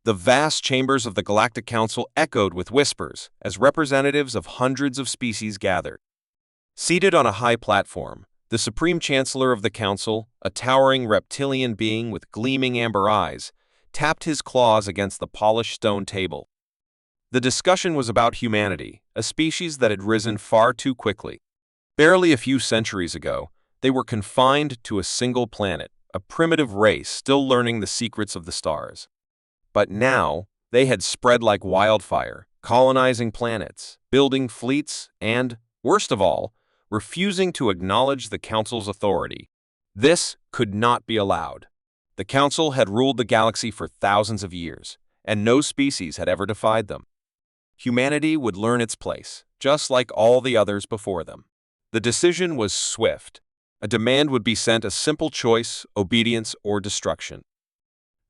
The vast chambers of the Galactic Council echoed with whispers as representatives of hundreds of species gathered. Seated on a high platform, the Supreme Chancellor of the Council, a towering reptilian being with gleaming amber eyes, tapped his claws against the polished stone table. The discussion was about humanity, a species that had risen far too quickly. Barely a few centuries ago, they were confined to a single planet, a primitive race still learning the secrets of the stars. But now, they had spread like wildfire, colonizing planets, building fleets, and, worst of all, refusing to acknowledge the Council's authority. This could not be allowed. The Council had ruled the galaxy for thousands of years, and no species had ever defied them. Humanity would learn its place, just like all the others before them. The decision was swift. A demand would be sent: a simple choice, obedience or destruction.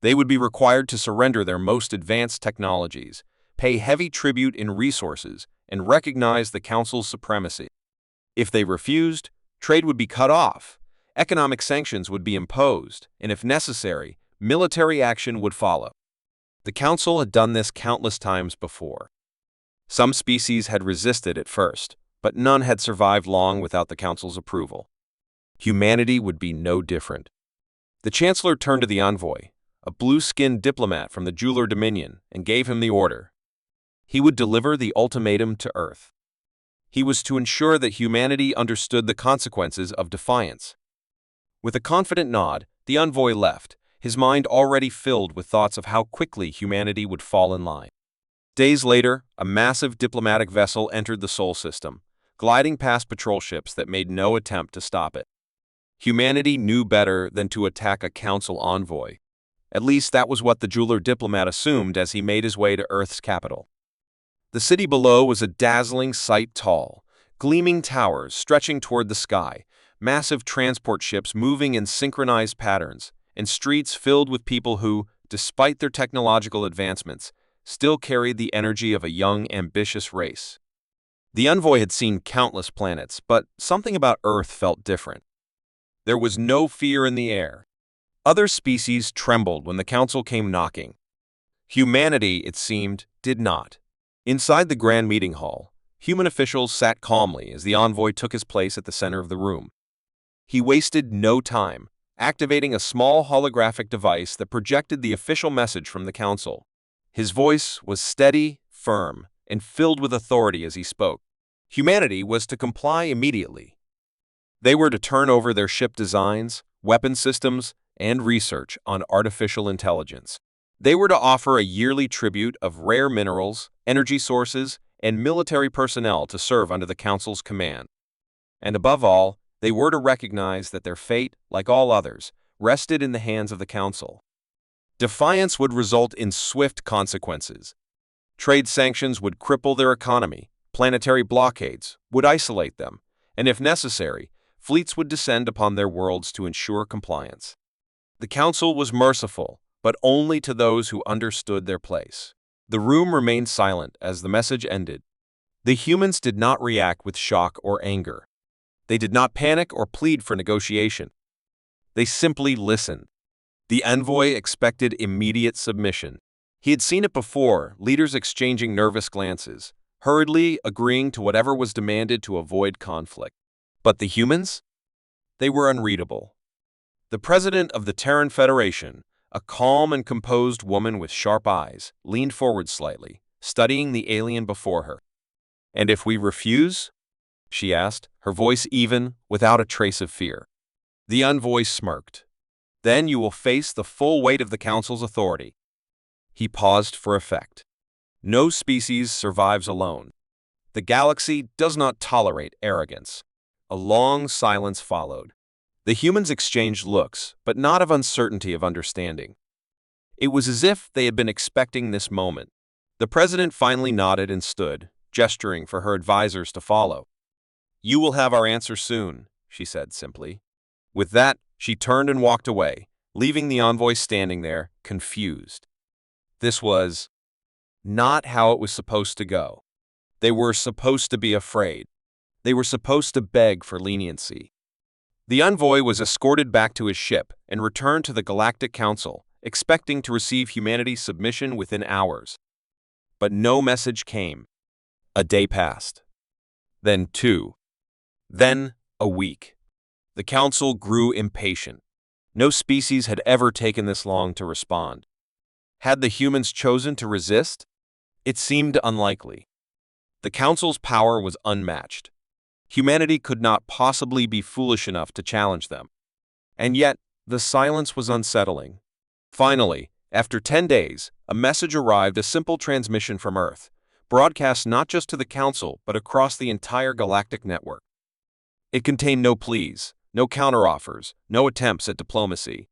They would be required to surrender their most advanced technologies, pay heavy tribute in resources, and recognize the Council's supremacy. If they refused, trade would be cut off, economic sanctions would be imposed, and if necessary, military action would follow. The Council had done this countless times before. Some species had resisted at first, but none had survived long without the Council's approval. Humanity would be no different. The Chancellor turned to the envoy, a blue-skinned diplomat from the Jeweler Dominion, and gave him the order. He would deliver the ultimatum to Earth. He was to ensure that humanity understood the consequences of defiance. With a confident nod, the envoy left, his mind already filled with thoughts of how quickly humanity would fall in line. Days later, a massive diplomatic vessel entered the Sol system, gliding past patrol ships that made no attempt to stop it. Humanity knew better than to attack a Council envoy. At least that was what the jeweler diplomat assumed as he made his way to Earth's capital. The city below was a dazzling sight: tall, gleaming towers stretching toward the sky, massive transport ships moving in synchronized patterns, and streets filled with people who, despite their technological advancements, still carried the energy of a young, ambitious race. The envoy had seen countless planets, but something about Earth felt different. There was no fear in the air. Other species trembled when the Council came knocking. Humanity, it seemed, did not. Inside the grand meeting hall, human officials sat calmly as the envoy took his place at the center of the room. He wasted no time, activating a small holographic device that projected the official message from the Council. His voice was steady, firm, and filled with authority as he spoke. Humanity was to comply immediately. They were to turn over their ship designs, weapon systems, and research on artificial intelligence. They were to offer a yearly tribute of rare minerals, energy sources, and military personnel to serve under the Council's command. And above all, they were to recognize that their fate, like all others, rested in the hands of the Council. Defiance would result in swift consequences. Trade sanctions would cripple their economy, planetary blockades would isolate them, and if necessary, fleets would descend upon their worlds to ensure compliance. The Council was merciful, but only to those who understood their place. The room remained silent as the message ended. The humans did not react with shock or anger. They did not panic or plead for negotiation. They simply listened. The envoy expected immediate submission. He had seen it before, leaders exchanging nervous glances, hurriedly agreeing to whatever was demanded to avoid conflict. But the humans? They were unreadable. The president of the Terran Federation, a calm and composed woman with sharp eyes, leaned forward slightly, studying the alien before her. "And if we refuse?" she asked, her voice even, without a trace of fear. The envoy smirked. "Then you will face the full weight of the Council's authority." He paused for effect. No species survives alone. The galaxy does not tolerate arrogance. A long silence followed. The humans exchanged looks, but not of uncertainty of understanding. It was as if they had been expecting this moment. The president finally nodded and stood, gesturing for her advisors to follow. "You will have our answer soon," she said simply. With that, she turned and walked away, leaving the envoy standing there, confused. This was not how it was supposed to go. They were supposed to be afraid. They were supposed to beg for leniency. The envoy was escorted back to his ship and returned to the Galactic Council, expecting to receive humanity's submission within hours. But no message came. A day passed. Then 2. Then a week. The council grew impatient. No species had ever taken this long to respond. Had the humans chosen to resist? It seemed unlikely. The council's power was unmatched. Humanity could not possibly be foolish enough to challenge them. And yet, the silence was unsettling. Finally, after 10 days, a message arrived, a simple transmission from Earth, broadcast not just to the Council but across the entire galactic network. It contained no pleas, no counteroffers, no attempts at diplomacy.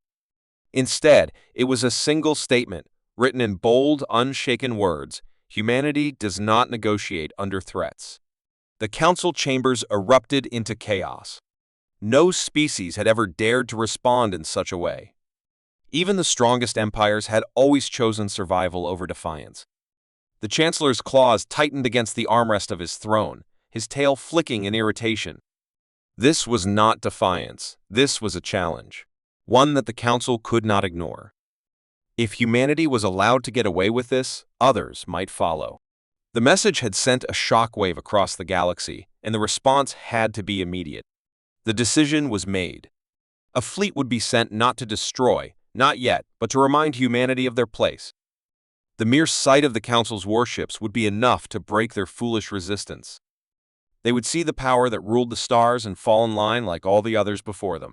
Instead, it was a single statement, written in bold, unshaken words: humanity does not negotiate under threats. The Council chambers erupted into chaos. No species had ever dared to respond in such a way. Even the strongest empires had always chosen survival over defiance. The Chancellor's claws tightened against the armrest of his throne, his tail flicking in irritation. This was not defiance. This was a challenge, one that the Council could not ignore. If humanity was allowed to get away with this, others might follow. The message had sent a shockwave across the galaxy, and the response had to be immediate. The decision was made. A fleet would be sent not to destroy, not yet, but to remind humanity of their place. The mere sight of the Council's warships would be enough to break their foolish resistance. They would see the power that ruled the stars and fall in line like all the others before them.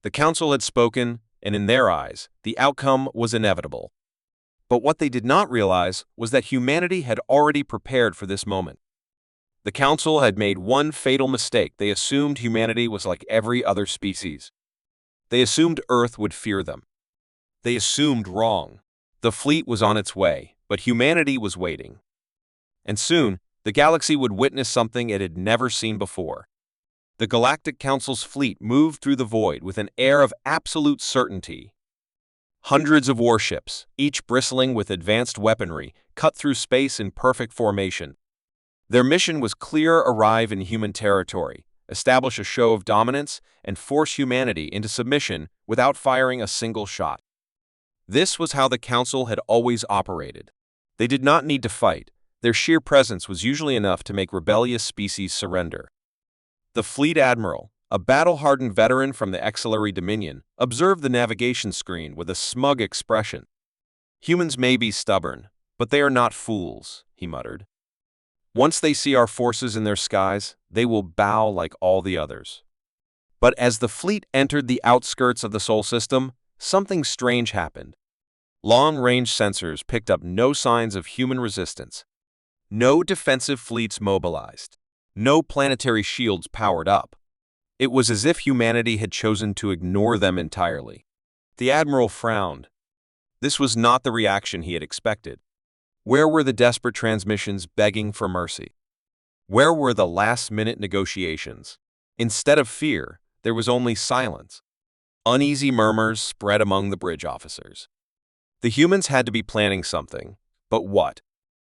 The Council had spoken, and in their eyes, the outcome was inevitable. But what they did not realize was that humanity had already prepared for this moment. The Council had made one fatal mistake. They assumed humanity was like every other species. They assumed Earth would fear them. They assumed wrong. The fleet was on its way, but humanity was waiting. And soon, the galaxy would witness something it had never seen before. The Galactic Council's fleet moved through the void with an air of absolute certainty. Hundreds of warships, each bristling with advanced weaponry, cut through space in perfect formation. Their mission was clear: arrive in human territory, establish a show of dominance, and force humanity into submission without firing a single shot. This was how the Council had always operated. They did not need to fight. Their sheer presence was usually enough to make rebellious species surrender. The Fleet Admiral, a battle-hardened veteran from the Excelary Dominion, observed the navigation screen with a smug expression. "Humans may be stubborn, but they are not fools," he muttered. "Once they see our forces in their skies, they will bow like all the others." But as the fleet entered the outskirts of the Sol system, something strange happened. Long-range sensors picked up no signs of human resistance. No defensive fleets mobilized. No planetary shields powered up. It was as if humanity had chosen to ignore them entirely. The Admiral frowned. This was not the reaction he had expected. Where were the desperate transmissions begging for mercy? Where were the last-minute negotiations? Instead of fear, there was only silence. Uneasy murmurs spread among the bridge officers. The humans had to be planning something, but what?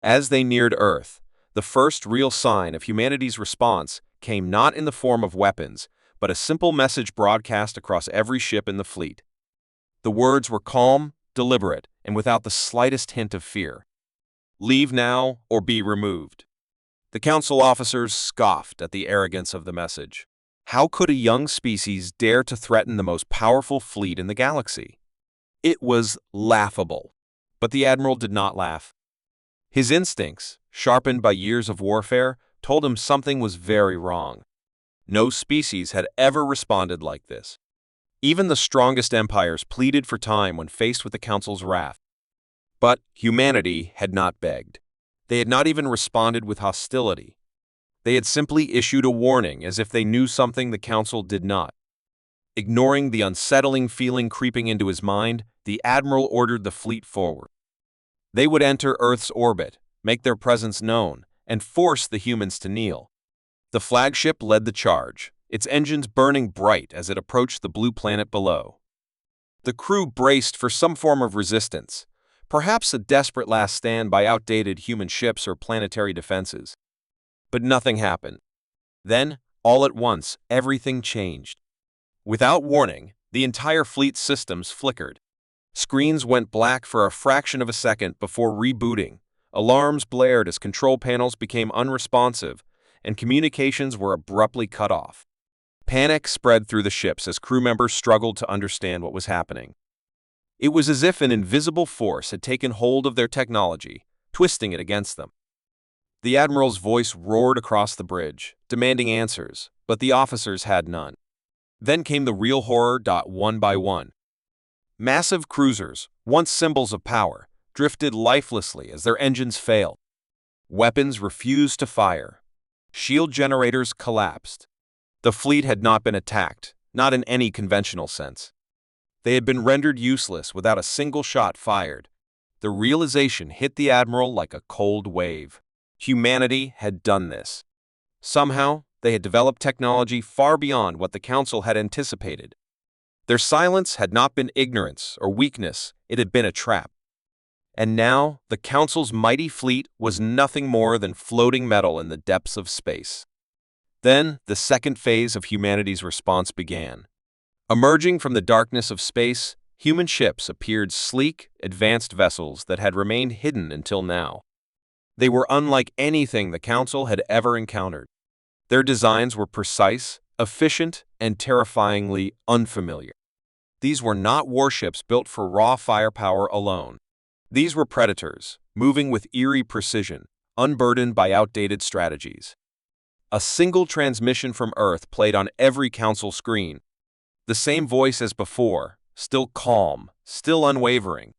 As they neared Earth, the first real sign of humanity's response came not in the form of weapons, but a simple message broadcast across every ship in the fleet. The words were calm, deliberate, and without the slightest hint of fear. "Leave now or be removed." The Council officers scoffed at the arrogance of the message. How could a young species dare to threaten the most powerful fleet in the galaxy? It was laughable. But the Admiral did not laugh. His instincts, sharpened by years of warfare, told him something was very wrong. No species had ever responded like this. Even the strongest empires pleaded for time when faced with the Council's wrath. But humanity had not begged. They had not even responded with hostility. They had simply issued a warning as if they knew something the Council did not. Ignoring the unsettling feeling creeping into his mind, the Admiral ordered the fleet forward. They would enter Earth's orbit, make their presence known, and force the humans to kneel. The flagship led the charge, its engines burning bright as it approached the blue planet below. The crew braced for some form of resistance, perhaps a desperate last stand by outdated human ships or planetary defenses. But nothing happened. Then, all at once, everything changed. Without warning, the entire fleet's systems flickered. Screens went black for a fraction of a second before rebooting. Alarms blared as control panels became unresponsive, and communications were abruptly cut off. Panic spread through the ships as crew members struggled to understand what was happening. It was as if an invisible force had taken hold of their technology, twisting it against them. The admiral's voice roared across the bridge, demanding answers, but the officers had none. Then came the real horror. One by one, massive cruisers, once symbols of power, drifted lifelessly as their engines failed. Weapons refused to fire. Shield generators collapsed. The fleet had not been attacked, not in any conventional sense. They had been rendered useless without a single shot fired. The realization hit the admiral like a cold wave. Humanity had done this. Somehow, they had developed technology far beyond what the Council had anticipated. Their silence had not been ignorance or weakness, it had been a trap. And now, the Council's mighty fleet was nothing more than floating metal in the depths of space. Then, the second phase of humanity's response began. Emerging from the darkness of space, human ships appeared sleek, advanced vessels that had remained hidden until now. They were unlike anything the Council had ever encountered. Their designs were precise, efficient, and terrifyingly unfamiliar. These were not warships built for raw firepower alone. These were predators, moving with eerie precision, unburdened by outdated strategies. A single transmission from Earth played on every Council screen. The same voice as before, still calm, still unwavering.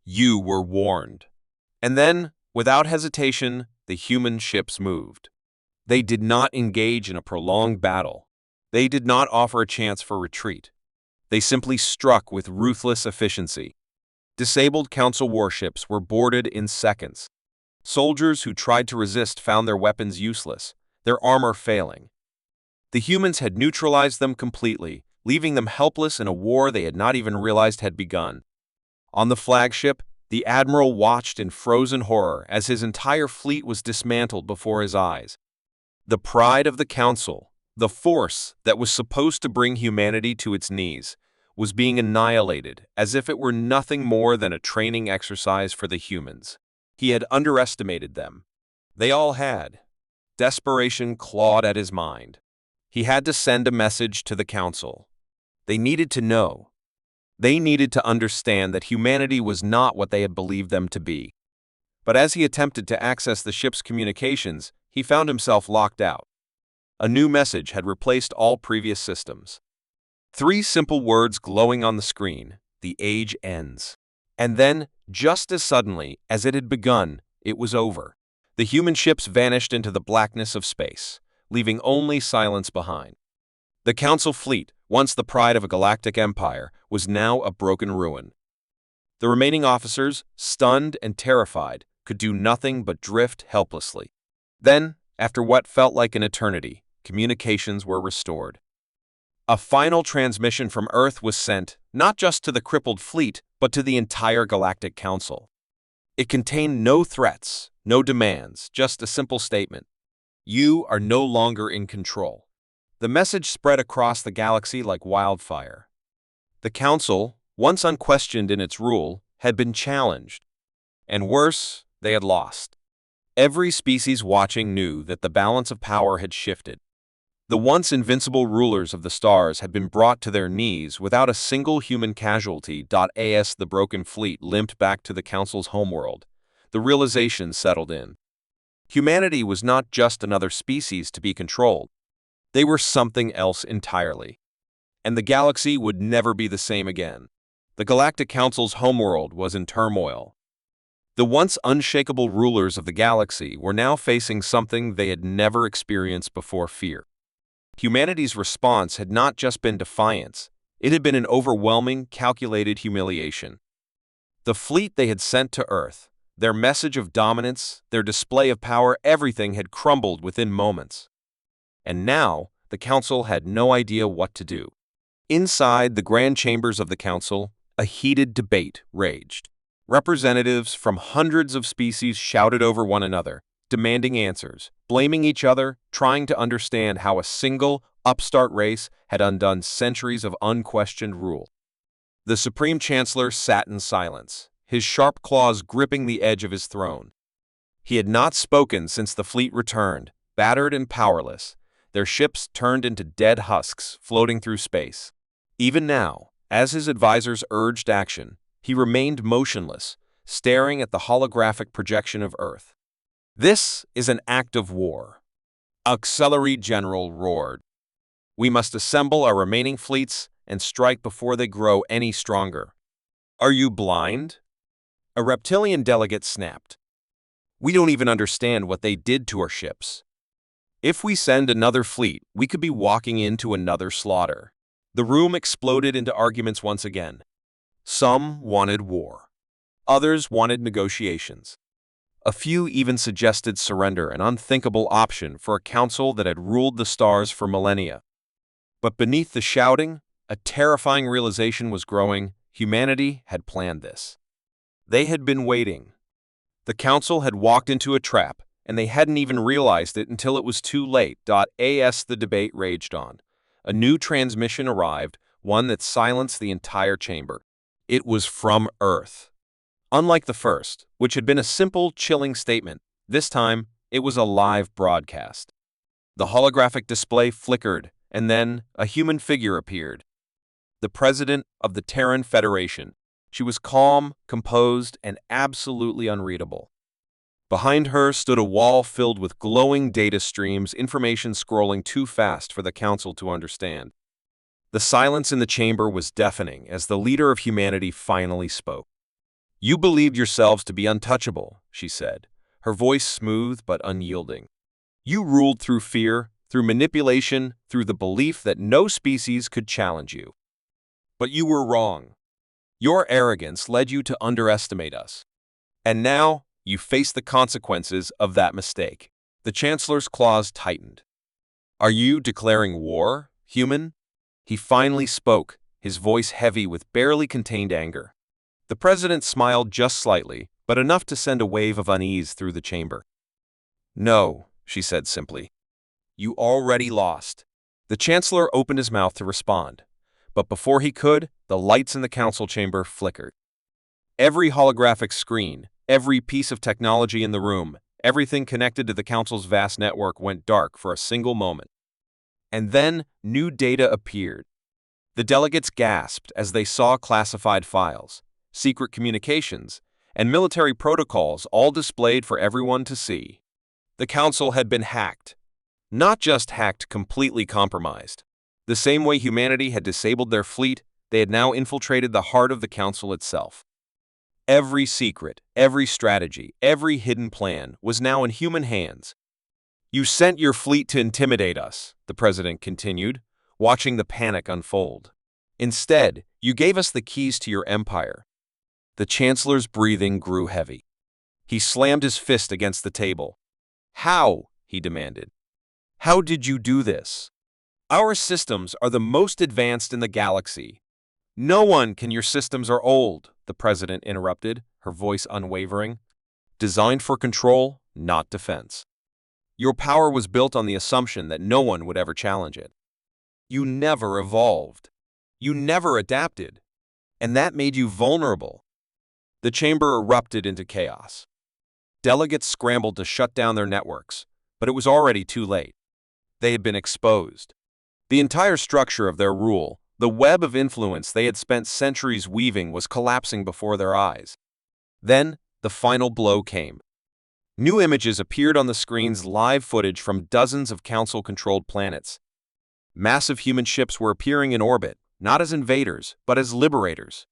You were warned. And then, without hesitation, the human ships moved. They did not engage in a prolonged battle. They did not offer a chance for retreat. They simply struck with ruthless efficiency. Disabled Council warships were boarded in seconds. Soldiers who tried to resist found their weapons useless, their armor failing. The humans had neutralized them completely, leaving them helpless in a war they had not even realized had begun. On the flagship, the admiral watched in frozen horror as his entire fleet was dismantled before his eyes. The pride of the Council, the force that was supposed to bring humanity to its knees, was being annihilated as if it were nothing more than a training exercise for the humans. He had underestimated them. They all had. Desperation clawed at his mind. He had to send a message to the Council. They needed to know. They needed to understand that humanity was not what they had believed them to be. But as he attempted to access the ship's communications, he found himself locked out. A new message had replaced all previous systems. 3 simple words glowing on the screen: the age ends. And then, just as suddenly as it had begun, it was over. The human ships vanished into the blackness of space, leaving only silence behind. The Council fleet, once the pride of a galactic empire, was now a broken ruin. The remaining officers, stunned and terrified, could do nothing but drift helplessly. Then, after what felt like an eternity, communications were restored. A final transmission from Earth was sent, not just to the crippled fleet, but to the entire Galactic Council. It contained no threats, no demands, just a simple statement. You are no longer in control. The message spread across the galaxy like wildfire. The Council, once unquestioned in its rule, had been challenged. And worse, they had lost. Every species watching knew that the balance of power had shifted. The once invincible rulers of the stars had been brought to their knees without a single human casualty. As the broken fleet limped back to the Council's homeworld, the realization settled in. Humanity was not just another species to be controlled. They were something else entirely. And the galaxy would never be the same again. The Galactic Council's homeworld was in turmoil. The once unshakable rulers of the galaxy were now facing something they had never experienced before: fear. Humanity's response had not just been defiance, it had been an overwhelming, calculated humiliation. The fleet they had sent to Earth, their message of dominance, their display of power, everything had crumbled within moments. And now, the Council had no idea what to do. Inside the grand chambers of the Council, a heated debate raged. Representatives from hundreds of species shouted over one another, demanding answers, blaming each other, trying to understand how a single, upstart race had undone centuries of unquestioned rule. The Supreme Chancellor sat in silence, his sharp claws gripping the edge of his throne. He had not spoken since the fleet returned, battered and powerless, their ships turned into dead husks floating through space. Even now, as his advisors urged action, he remained motionless, staring at the holographic projection of Earth. "This is an act of war," Auxiliary General roared. "We must assemble our remaining fleets and strike before they grow any stronger." "Are you blind?" A reptilian delegate snapped. "We don't even understand what they did to our ships. If we send another fleet, we could be walking into another slaughter." The room exploded into arguments once again. Some wanted war. Others wanted negotiations. A few even suggested surrender, an unthinkable option for a council that had ruled the stars for millennia. But beneath the shouting, a terrifying realization was growing. Humanity had planned this. They had been waiting. The council had walked into a trap, and they hadn't even realized it until it was too late. As the debate raged on, a new transmission arrived, one that silenced the entire chamber. It was from Earth. Unlike the first, which had been a simple, chilling statement, this time it was a live broadcast. The holographic display flickered, and then a human figure appeared. The president of the Terran Federation. She was calm, composed, and absolutely unreadable. Behind her stood a wall filled with glowing data streams, information scrolling too fast for the council to understand. The silence in the chamber was deafening as the leader of humanity finally spoke. "You believed yourselves to be untouchable," she said, her voice smooth but unyielding. "You ruled through fear, through manipulation, through the belief that no species could challenge you. But you were wrong. Your arrogance led you to underestimate us. And now, you face the consequences of that mistake." The Chancellor's claws tightened. "Are you declaring war, human?" He finally spoke, his voice heavy with barely contained anger. The president smiled just slightly, but enough to send a wave of unease through the chamber. "No," she said simply. "You already lost." The Chancellor opened his mouth to respond, but before he could, the lights in the council chamber flickered. Every holographic screen, every piece of technology in the room, everything connected to the council's vast network went dark for a single moment. And then new data appeared. The delegates gasped as they saw classified files, secret communications, and military protocols all displayed for everyone to see. The council had been hacked. Not just hacked, completely compromised. The same way humanity had disabled their fleet, they had now infiltrated the heart of the council itself. Every secret, every strategy, every hidden plan was now in human hands. "You sent your fleet to intimidate us," the president continued, watching the panic unfold. "Instead, you gave us the keys to your empire." The Chancellor's breathing grew heavy. He slammed his fist against the table. "How?" he demanded. "How did you do this? Our systems are the most advanced in the galaxy." "No one can. Your systems are old," the president interrupted, her voice unwavering. "Designed for control, not defense. Your power was built on the assumption that no one would ever challenge it. You never evolved. You never adapted. And that made you vulnerable." The chamber erupted into chaos. Delegates scrambled to shut down their networks, but it was already too late. They had been exposed. The entire structure of their rule, the web of influence they had spent centuries weaving, was collapsing before their eyes. Then, the final blow came. New images appeared on the screens, live footage from dozens of council-controlled planets. Massive human ships were appearing in orbit, not as invaders, but as liberators.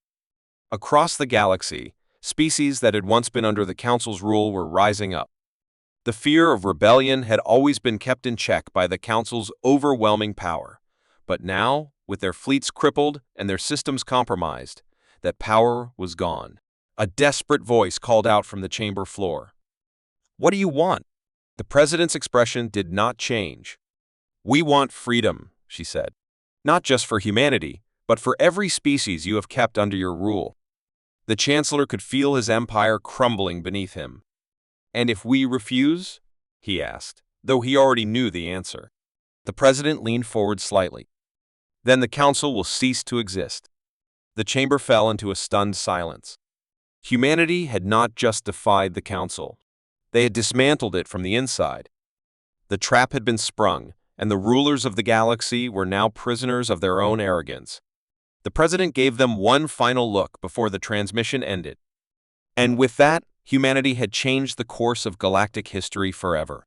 Across the galaxy, species that had once been under the council's rule were rising up. The fear of rebellion had always been kept in check by the council's overwhelming power, but now, with their fleets crippled and their systems compromised, that power was gone. A desperate voice called out from the chamber floor. "What do you want?" The president's expression did not change. "We want freedom," she said. "Not just for humanity, but for every species you have kept under your rule." The Chancellor could feel his empire crumbling beneath him. "And if we refuse?" he asked, though he already knew the answer. The president leaned forward slightly. "Then the council will cease to exist." The chamber fell into a stunned silence. Humanity had not just defied the council. They had dismantled it from the inside. The trap had been sprung, and the rulers of the galaxy were now prisoners of their own arrogance. The president gave them one final look before the transmission ended. And with that, humanity had changed the course of galactic history forever.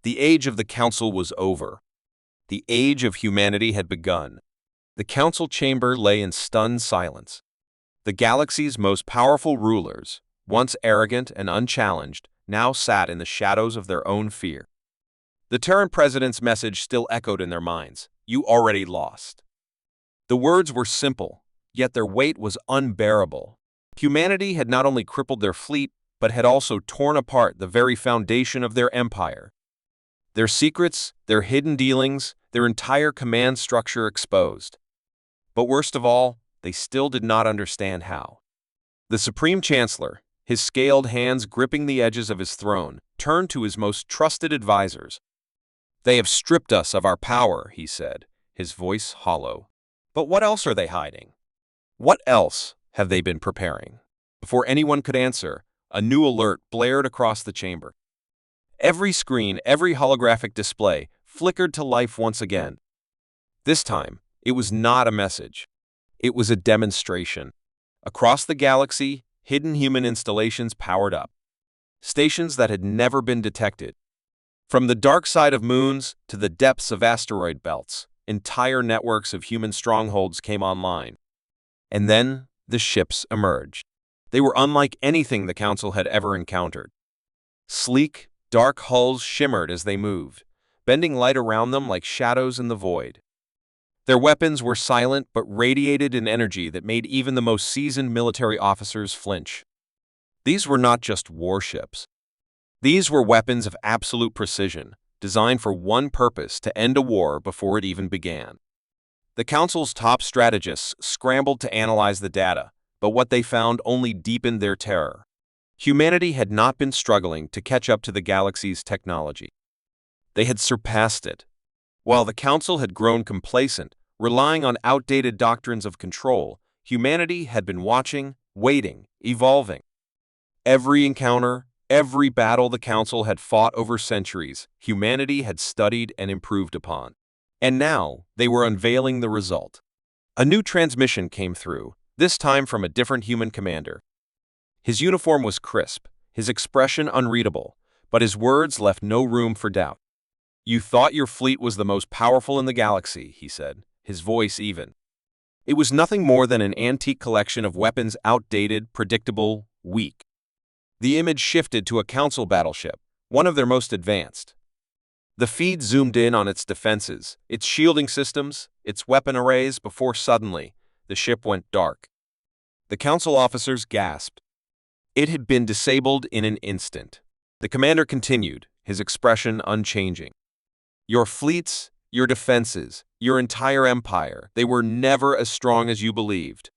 The age of the council was over. The age of humanity had begun. The council chamber lay in stunned silence. The galaxy's most powerful rulers, once arrogant and unchallenged, now sat in the shadows of their own fear. The Terran president's message still echoed in their minds. You already lost. The words were simple, yet their weight was unbearable. Humanity had not only crippled their fleet, but had also torn apart the very foundation of their empire. Their secrets, their hidden dealings, their entire command structure exposed. But worst of all, they still did not understand how. The Supreme Chancellor, his scaled hands gripping the edges of his throne, turned to his most trusted advisors. They have stripped us of our power, he said, his voice hollow. But what else are they hiding? What else have they been preparing? Before anyone could answer, a new alert blared across the chamber. Every screen, every holographic display, flickered to life once again. This time, it was not a message. It was a demonstration. Across the galaxy, hidden human installations powered up. Stations that had never been detected. From the dark side of moons to the depths of asteroid belts, entire networks of human strongholds came online. And then the ships emerged. They were unlike anything the Council had ever encountered. Sleek, dark hulls shimmered as they moved, bending light around them like shadows in the void. Their weapons were silent but radiated an energy that made even the most seasoned military officers flinch. These were not just warships. These were weapons of absolute precision, designed for one purpose: to end a war before it even began. The Council's top strategists scrambled to analyze the data, but what they found only deepened their terror. Humanity had not been struggling to catch up to the galaxy's technology. They had surpassed it. While the Council had grown complacent, relying on outdated doctrines of control, humanity had been watching, waiting, evolving. Every encounter, every battle the Council had fought over centuries, humanity had studied and improved upon. And now, they were unveiling the result. A new transmission came through, this time from a different human commander. His uniform was crisp, his expression unreadable, but his words left no room for doubt. You thought your fleet was the most powerful in the galaxy, he said, his voice even. It was nothing more than an antique collection of weapons, outdated, predictable, weak. The image shifted to a Council battleship, one of their most advanced. The feed zoomed in on its defenses, its shielding systems, its weapon arrays before suddenly, the ship went dark. The Council officers gasped. It had been disabled in an instant. The commander continued, his expression unchanging. Your fleets, your defenses, your entire empire, they were never as strong as you believed.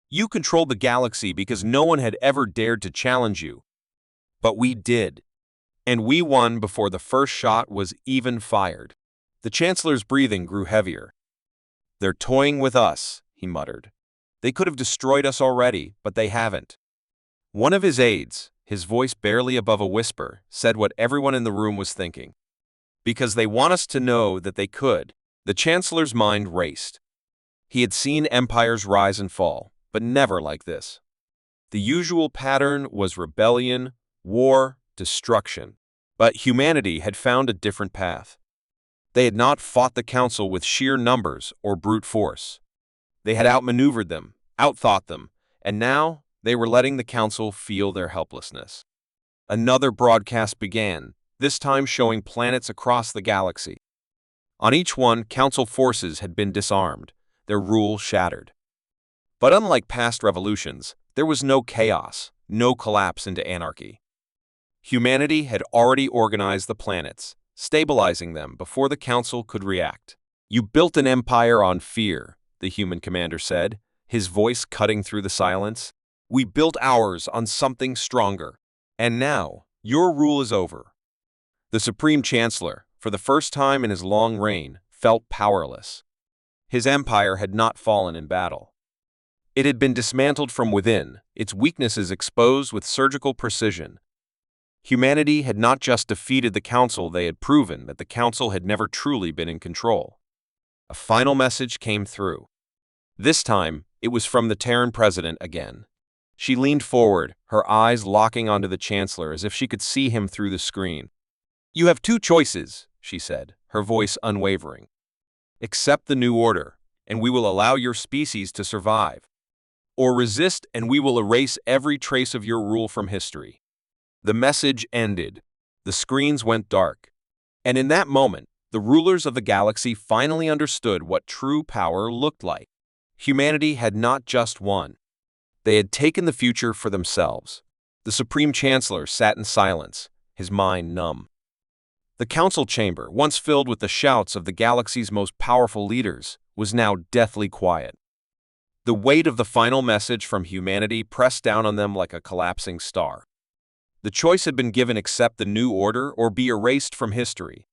You controlled the galaxy because no one had ever dared to challenge you. But we did. And we won before the first shot was even fired. The Chancellor's breathing grew heavier. They're toying with us, he muttered. They could have destroyed us already, but they haven't. One of his aides, his voice barely above a whisper, said what everyone in the room was thinking. Because they want us to know that they could. The Chancellor's mind raced. He had seen empires rise and fall, but never like this. The usual pattern was rebellion, war, destruction. But humanity had found a different path. They had not fought the Council with sheer numbers or brute force. They had outmaneuvered them, outthought them, and now they were letting the Council feel their helplessness. Another broadcast began, this time showing planets across the galaxy. On each one, Council forces had been disarmed, their rule shattered. But unlike past revolutions, there was no chaos, no collapse into anarchy. Humanity had already organized the planets, stabilizing them before the Council could react. You built an empire on fear, the human commander said, his voice cutting through the silence. We built ours on something stronger. And now, your rule is over. The Supreme Chancellor, for the first time in his long reign, felt powerless. His empire had not fallen in battle. It had been dismantled from within, its weaknesses exposed with surgical precision. Humanity had not just defeated the Council, they had proven that the Council had never truly been in control. A final message came through. This time, it was from the Terran president again. She leaned forward, her eyes locking onto the Chancellor as if she could see him through the screen. "You have two choices," she said, her voice unwavering. "Accept the new order, and we will allow your species to survive. Or resist, and we will erase every trace of your rule from history." The message ended. The screens went dark. And in that moment, the rulers of the galaxy finally understood what true power looked like. Humanity had not just won. They had taken the future for themselves. The Supreme Chancellor sat in silence, his mind numb. The council chamber, once filled with the shouts of the galaxy's most powerful leaders, was now deathly quiet. The weight of the final message from humanity pressed down on them like a collapsing star. The choice had been given: accept the new order or be erased from history.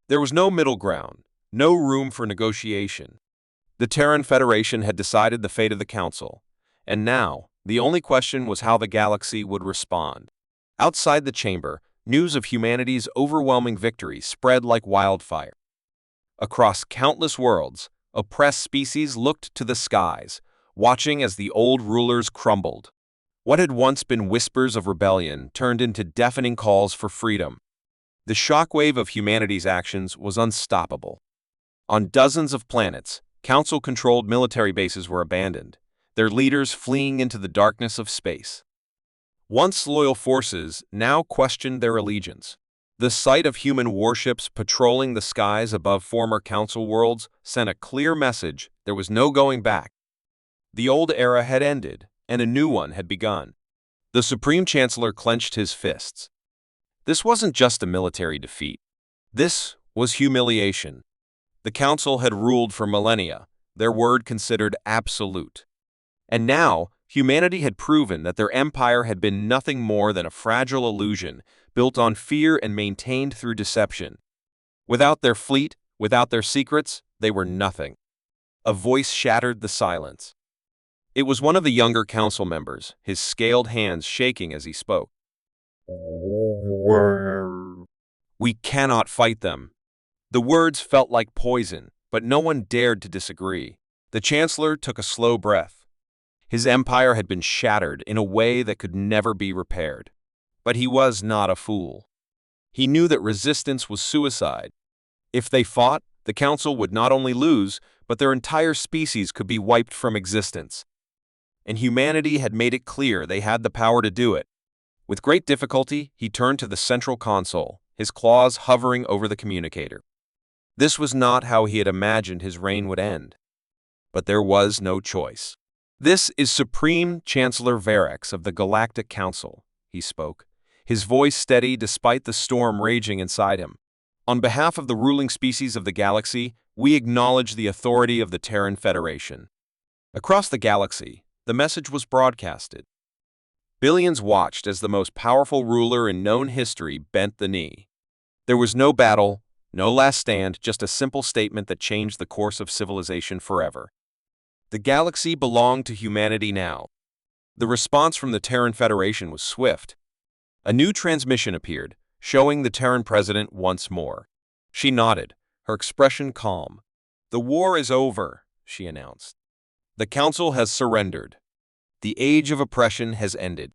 There was no middle ground, no room for negotiation. The Terran Federation had decided the fate of the Council, and now the only question was how the galaxy would respond. Outside the chamber, news of humanity's overwhelming victory spread like wildfire. Across countless worlds, oppressed species looked to the skies, watching as the old rulers crumbled. What had once been whispers of rebellion turned into deafening calls for freedom. The shockwave of humanity's actions was unstoppable. On dozens of planets, Council-controlled military bases were abandoned, their leaders fleeing into the darkness of space. Once loyal forces now questioned their allegiance. The sight of human warships patrolling the skies above former Council worlds sent a clear message: there was no going back. The old era had ended, and a new one had begun. The Supreme Chancellor clenched his fists. This wasn't just a military defeat. This was humiliation. The Council had ruled for millennia, their word considered absolute. And now, humanity had proven that their empire had been nothing more than a fragile illusion, built on fear and maintained through deception. Without their fleet, without their secrets, they were nothing. A voice shattered the silence. It was one of the younger council members, his scaled hands shaking as he spoke. "We cannot fight them." The words felt like poison, but no one dared to disagree. The Chancellor took a slow breath. His empire had been shattered in a way that could never be repaired. But he was not a fool. He knew that resistance was suicide. If they fought, the Council would not only lose, but their entire species could be wiped from existence. And humanity had made it clear they had the power to do it. With great difficulty, he turned to the central console, his claws hovering over the communicator. This was not how he had imagined his reign would end. But there was no choice. "This is Supreme Chancellor Varex of the Galactic Council," he spoke, his voice steady despite the storm raging inside him. "On behalf of the ruling species of the galaxy, we acknowledge the authority of the Terran Federation." Across the galaxy, the message was broadcasted. Billions watched as the most powerful ruler in known history bent the knee. There was no battle, no last stand, just a simple statement that changed the course of civilization forever. The galaxy belonged to humanity now. The response from the Terran Federation was swift. A new transmission appeared, showing the Terran president once more. She nodded, her expression calm. "The war is over," she announced. "The Council has surrendered. The age of oppression has ended."